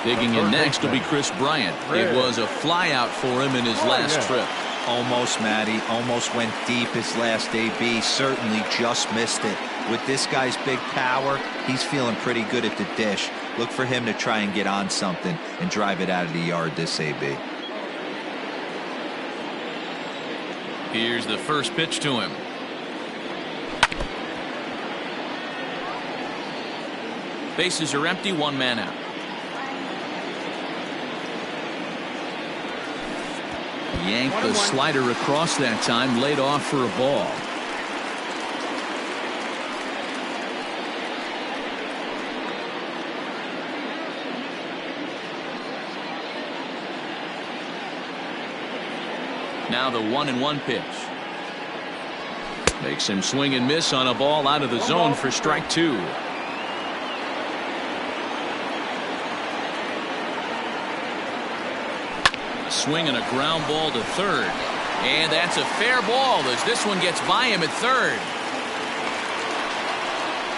Digging in next will be Chris Bryant. It was a flyout for him in his last trip. Almost, Matty. Almost went deep his last AB. Certainly just missed it. With this guy's big power, he's feeling pretty good at the dish. Look for him to try and get on something and drive it out of the yard this AB. Here's the first pitch to him. Bases are empty, 1 man out. Yanked the slider across that time, laid off for a ball. Now the 1-1 pitch. Makes him swing and miss on a ball out of the zone for strike two. A swing and a ground ball to third. And that's a fair ball as this one gets by him at third.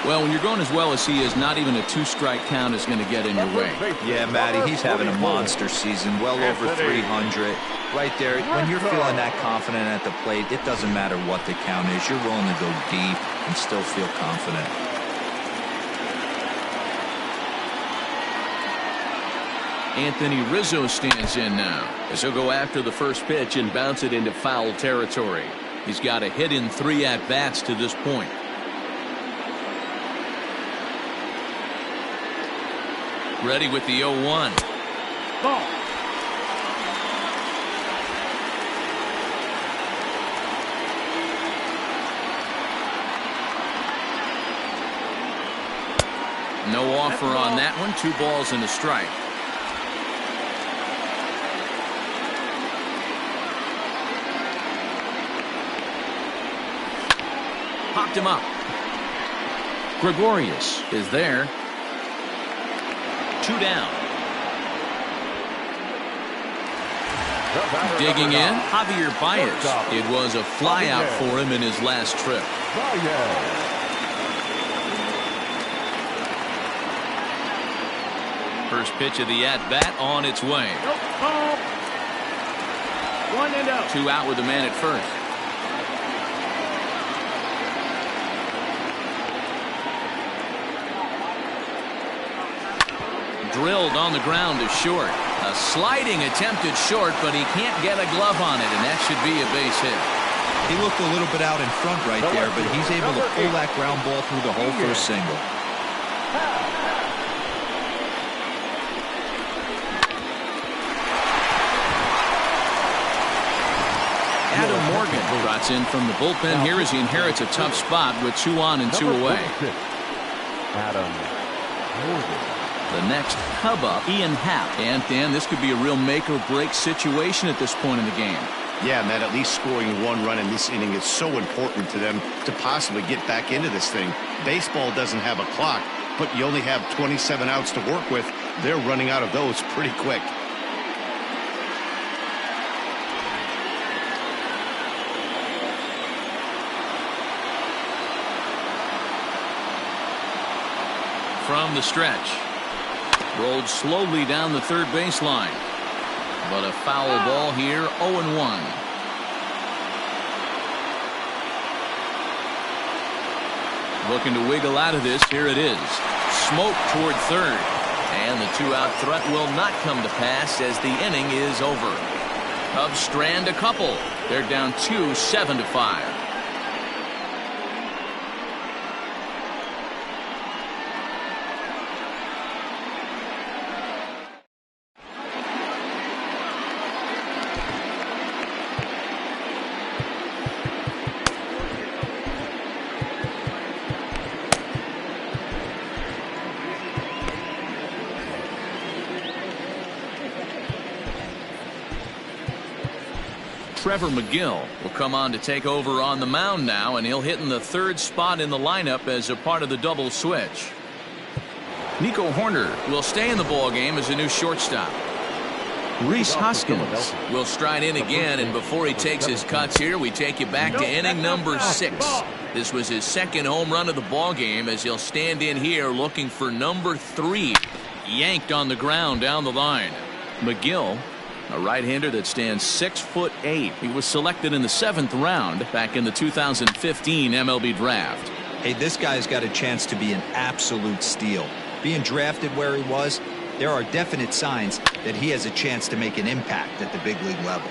Well, when you're going as well as he is, not even a 2-strike count is going to get in your way. Yeah, Matty, he's having a monster season, well over 300. Right there, when you're feeling that confident at the plate, it doesn't matter what the count is. You're willing to go deep and still feel confident. Anthony Rizzo stands in now as he'll go after the first pitch and bounce it into foul territory. He's got a hit in 3 at-bats to this point. Ready with the 0-1. Ball. No offer on that one. 2 balls and a strike. Popped him up. Gregorius is there. 2 down. Digging in, Javier Baez. It was a flyout for him in his last trip. First pitch of the at-bat on its way. 1-0. 2 out with the man at first. Drilled on the ground to short. A sliding attempted short, but he can't get a glove on it, and that should be a base hit. He looked a little bit out in front right there, but he's able to pull that ground ball through the hole for a single. Adam Morgan trots in from the bullpen here as he inherits a tough spot with 2 on and 2 away. Adam Morgan. The next Cub up, Ian Happ. And Dan, this could be a real make or break situation at this point in the game. Yeah, Matt, at least scoring 1 run in this inning is so important to them to possibly get back into this thing. Baseball doesn't have a clock, but you only have 27 outs to work with. They're running out of those pretty quick. From the stretch. Rolled slowly down the third baseline. But a foul ball here, 0-1. Looking to wiggle out of this. Here it is. Smoke toward third. And the 2-out threat will not come to pass as the inning is over. Cubs strand a couple. They're down 2, 7-5. Trevor McGill will come on to take over on the mound now, and he'll hit in the 3rd spot in the lineup as a part of the double switch. Nico Horner will stay in the ball game as a new shortstop. Reese Hoskins will stride in again, and before he takes his cuts here, we take you back to inning number 6. This was his 2nd home run of the ball game as he'll stand in here looking for number 3. Yanked on the ground down the line. McGill, a right-hander that stands 6'8". He was selected in the 7th round back in the 2015 MLB draft. Hey, this guy's got a chance to be an absolute steal. Being drafted where he was, there are definite signs that he has a chance to make an impact at the big league level.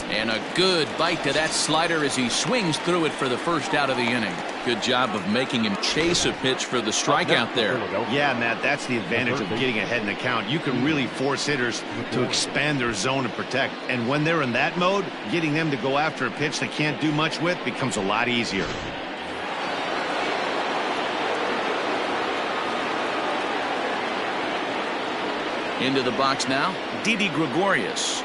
And a good bite to that slider as he swings through it for the 1st out of the inning. Good job of making him chase a pitch for the strikeout there. Yeah, Matt, that's the advantage of getting ahead in the count. You can really force hitters to expand their zone and protect. And when they're in that mode, getting them to go after a pitch they can't do much with becomes a lot easier. Into the box now, Didi Gregorius.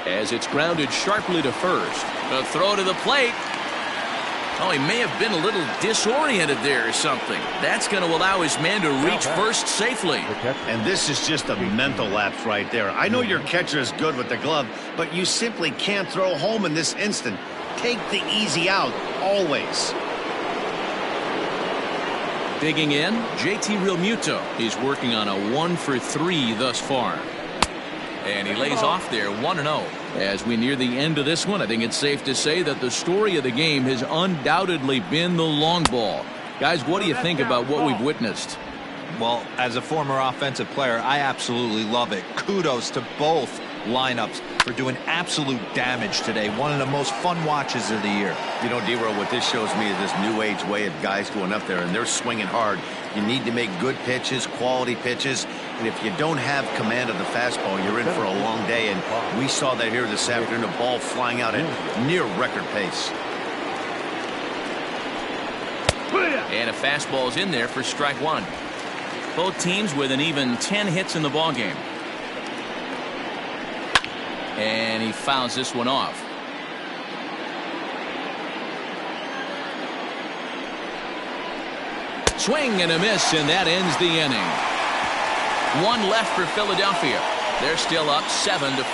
As it's grounded sharply to first. A throw to the plate. Oh, he may have been a little disoriented there or something. That's going to allow his man to reach first safely. And this is just a mental lapse right there. I know your catcher is good with the glove, but you simply can't throw home in this instant. Take the easy out, always. Digging in, JT Realmuto. He's working on a 1-for-3 thus far. And he lays off there 1-0. As we near the end of this one, I think it's safe to say that the story of the game has undoubtedly been the long ball. Guys, what do you think about what we've witnessed? Well, as a former offensive player, I absolutely love it. Kudos to both lineups for doing absolute damage today. One of the most fun watches of the year. You know, D-Row, what this shows me is this new age way of guys going up there, and they're swinging hard. You need to make good pitches, quality pitches, and if you don't have command of the fastball, you're in for a long day, and we saw that here this afternoon, a ball flying out at near record pace. And a fastball's in there for strike 1. Both teams with an even 10 hits in the ballgame. And he fouls this one off. Swing and a miss, and that ends the inning. 1 left for Philadelphia. They're still up 7-5.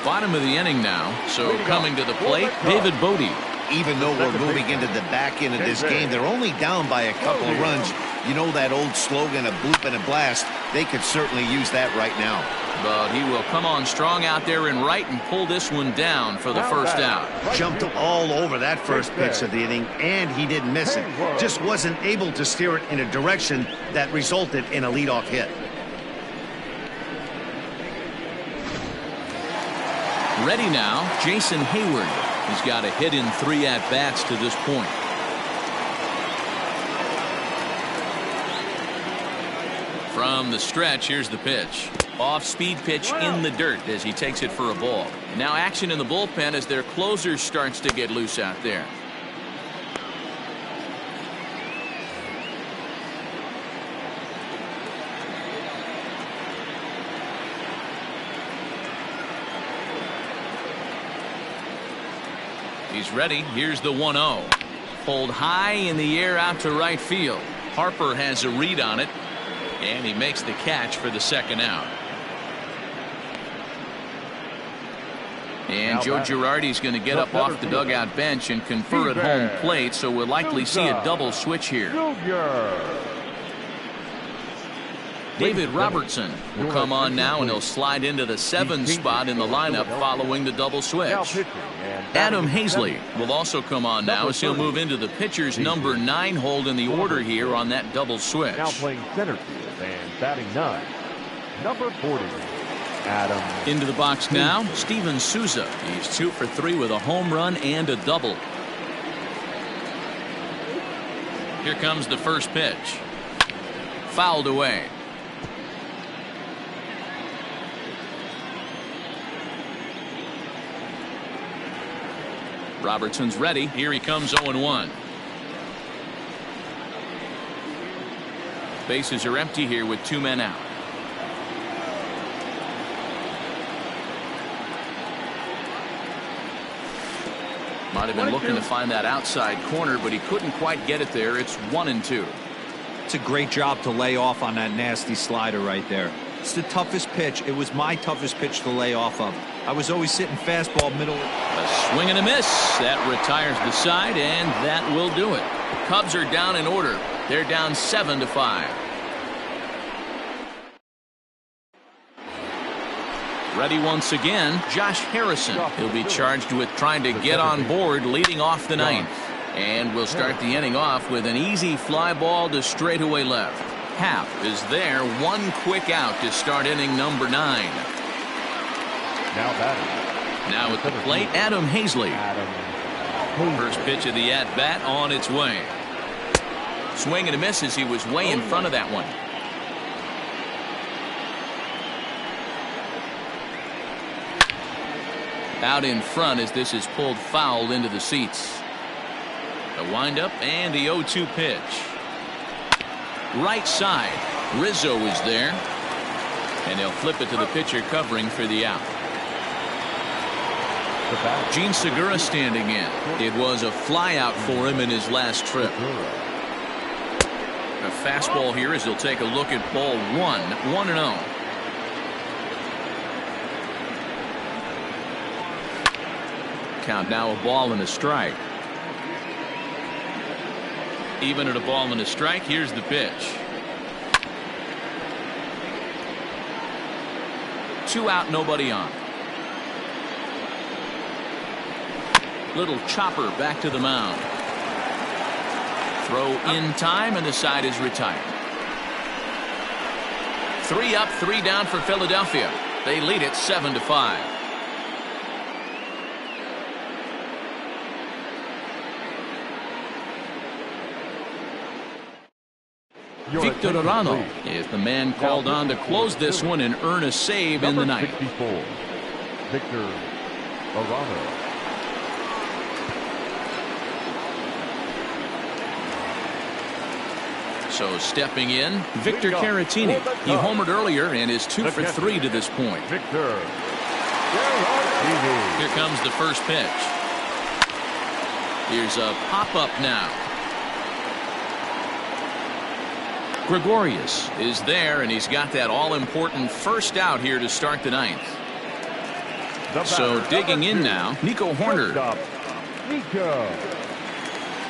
Bottom of the inning now, so coming to the plate, David Bodie. Even though we're moving into the back end of this game, they're only down by a couple of runs. You know that old slogan, a bloop and a blast? They could certainly use that right now. But he will come on strong out there in right and pull this one down for the first out. Jumped all over that first pitch of the inning, and he didn't miss it. Just wasn't able to steer it in a direction that resulted in a leadoff hit. Ready now, Jason Hayward. He's got a hit in 3 at-bats to this point. From the stretch, here's the pitch. Off-speed pitch in the dirt as he takes it for a ball. Now action in the bullpen as their closer starts to get loose out there. He's ready. Here's the 1-0. Pulled high in the air out to right field. Harper has a read on it, and he makes the catch for the second out. And Joe Girardi's going to get up off the dugout bench and confer at home plate, so we'll likely see a double switch here. David Robertson will come on now, and he'll slide into the 7th spot in the lineup following the double switch. Adam Hazley will also come on now as he'll move into the pitcher's number 9 hold in the order here on that double switch. Now playing center field and batting 9, number 40, Adam. Into the box now, Steven Souza. He's 2 for 3 with a home run and a double. Here comes the first pitch. Fouled away. Robertson's ready. Here he comes 0-1. Bases are empty here with 2 men out. Might have been looking to find that outside corner, but he couldn't quite get it there. It's 1-2. It's a great job to lay off on that nasty slider right there. It's the toughest pitch. It was my toughest pitch to lay off of. I was always sitting fastball middle. A swing and a miss. That retires the side, and that will do it. Cubs are down in order. They're down 7-5. Ready once again, Josh Harrison. He'll be charged with trying to get on board leading off the 9th. And we'll start the inning off with an easy fly ball to straightaway left. Happ is there. 1 quick out to start inning number 9. Now batting. Now at the plate, Adam Hazley. First pitch of the at-bat on its way. Swing and a miss as he was way in front of that one. Out in front as this is pulled foul into the seats. The windup and the 0-2 pitch. Right side. Rizzo is there. And they'll flip it to the pitcher covering for the out. Gene Segura standing in. It was a fly out for him in his last trip. A fastball here as he'll take a look at ball 1. 1-0. Count now a ball and a strike. Even at a ball and a strike, here's the pitch. 2 out, nobody on. Little chopper back to the mound. Throw in time, and the side is retired. 3 up, 3 down for Philadelphia. They lead it 7-5. Victor Arano is the man called on to close this one and earn a save in the 9th. Victor Arano. So stepping in, Victor Caratini. He homered earlier and is 2 for 3 to this point. Victor. Here comes the first pitch. Here's a pop-up now. Gregorius is there, and he's got that all-important first out here to start the 9th. So digging in now, Nico Hoerner. Nico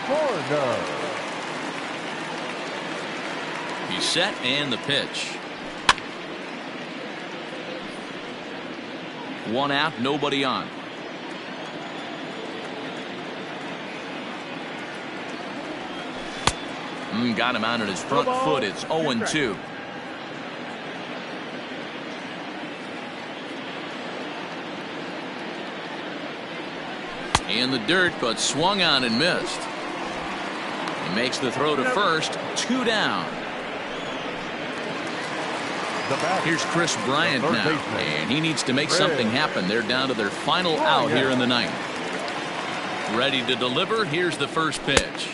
Hoerner. He's set, and the pitch. One out, nobody on. Got him out on his front foot. It's 0-2. In the dirt, but swung on and missed. He makes the throw to first. 2 down. Here's Chris Bryant now, and he needs to make something happen. They're down to their final out here in the ninth. Ready to deliver. Here's the first pitch.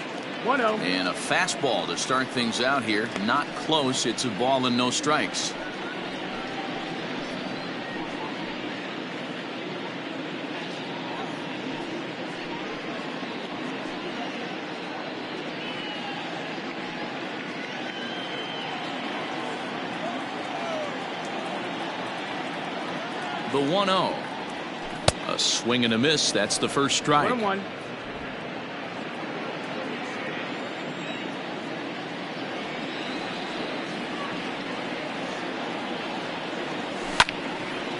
1-0. And a fastball to start things out here. Not close. It's a ball and no strikes. The 1-0. A swing and a miss. That's the first strike. 1-1.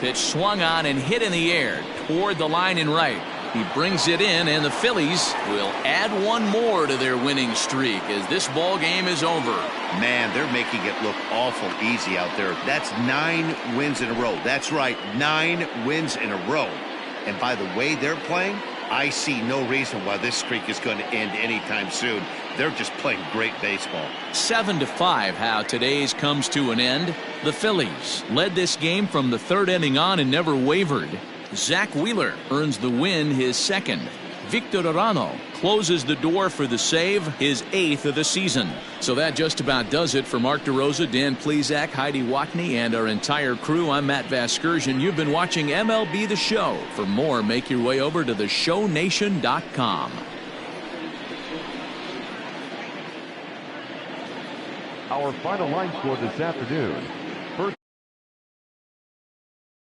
Pitch swung on and hit in the air toward the line and right. He brings it in, and the Phillies will add one more to their winning streak as this ball game is over. Man, they're making it look awful easy out there. That's 9 wins in a row. That's right, 9 wins in a row. And by the way they're playing, I see no reason why this streak is going to end anytime soon. They're just playing great baseball. 7-5 how today's comes to an end. The Phillies led this game from the 3rd inning on and never wavered. Zach Wheeler earns the win, his 2nd. Victor Arano closes the door for the save, his 8th of the season. So that just about does it for Mark DeRosa, Dan Plesac, Heidi Watney, and our entire crew. I'm Matt Vasgersian. You've been watching MLB The Show. For more, make your way over to theshownation.com. Our final line score this afternoon: